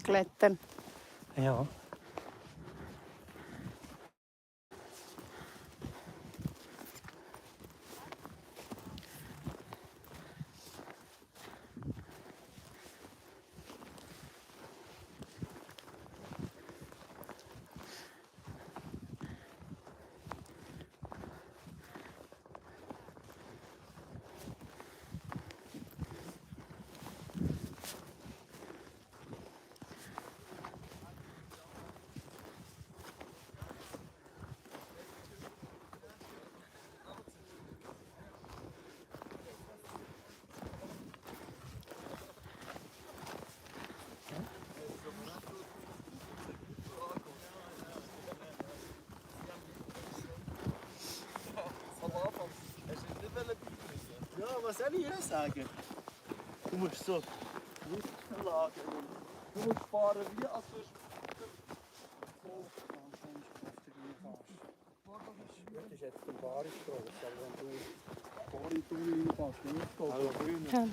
klettern. Ja. Ja, was soll ich sagen? Du musst so Luftanlage. Du musst fahren wie als würdest das ist jetzt ein Bar ist groß, aber wenn du Bar in die Tunnel reinfährst, dann ist es hallo, grün. Hallo.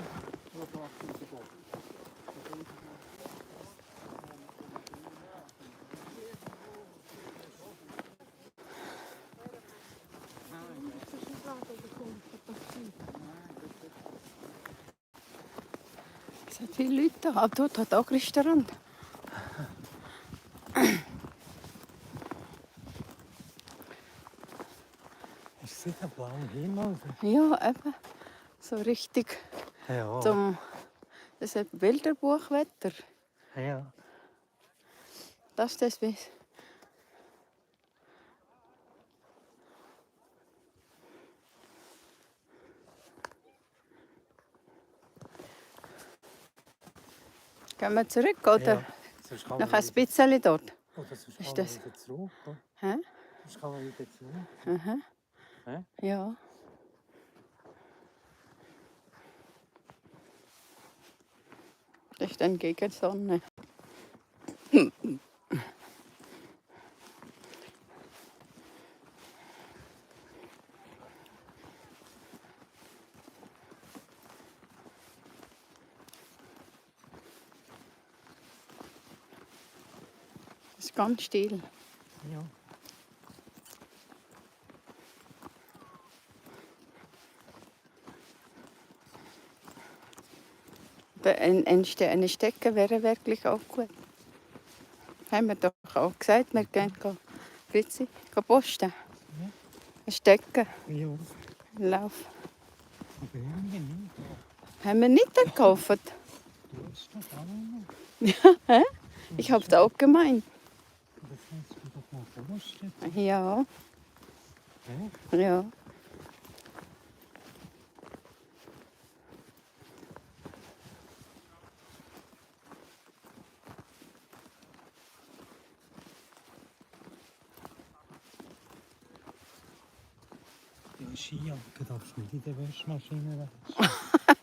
Es sind viele Leute da. Aber dort hat auch ein Restaurant. Ist das ein blauer Himmel? Ja, eben. So richtig Ja. das ist Bilderbuchwetter. Ja. Das ist das bis. Gehen wir zurück, oder? Ja. Sonst kann Noch man ein bisschen dort. Oder sonst Ist kann das- man wieder zurück. Oder? Hä? Sonst kann man wieder zurück. Aha. Hä? Ja. Das ist dann gegen die Sonne. Es ist ganz still. Ja. Eine Stecke wäre wirklich auch gut. Haben wir doch auch gesagt, wir gehen Fritzi, posten. Eine Stecke, Ja. Lauf. Aber irgendwie nicht. Haben wir nicht gekauft? Du hast das auch noch. Hä? Ich habe es auch gemeint. Das kannst du doch mal vorstellen. Ja, Hä? ja. Die Skijacke darfst du nicht in der Waschmaschine waschen.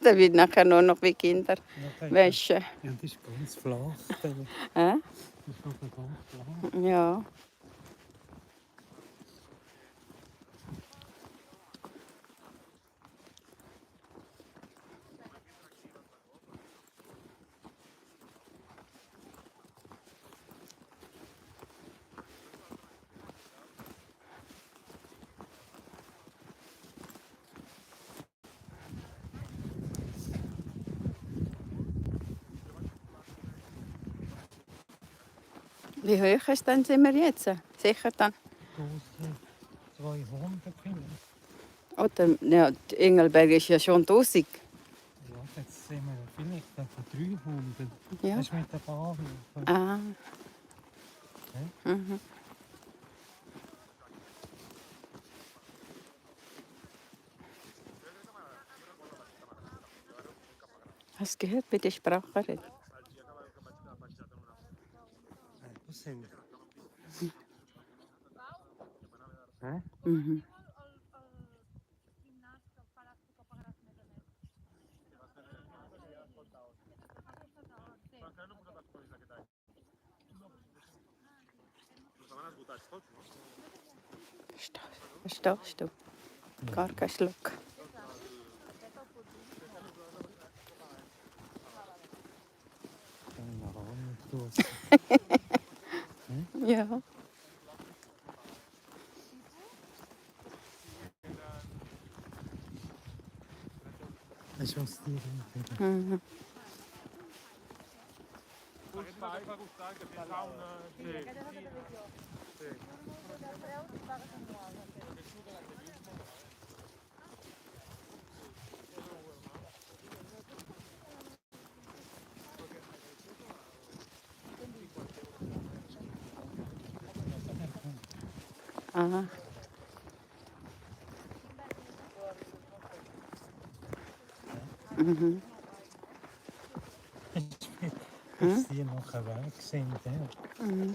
Da wird nachher nur noch wie Kinder Ja, waschen. Ja, das ist ganz flach. Das Hä? ist noch ganz flach. Ja. Wie hoch ist denn sind wir jetzt? Sicher dann. 1200 Kilometer. Oder, ja, Engelberg ist ja schon 1000. Ja, jetzt sind wir vielleicht etwa 300. Ja. Das ist mit der Bahn. Ah. Hä? Mhm. Hast du gehört, wie die Sprache redet? Wo sind wir? Hä? Mhm. Verstehst du? Gar kein Schluck. Keine Ahnung. Das ist was die Mhm. Aha. Mhm. Ich sehe noch einen Weg sind. Ja. Mhm.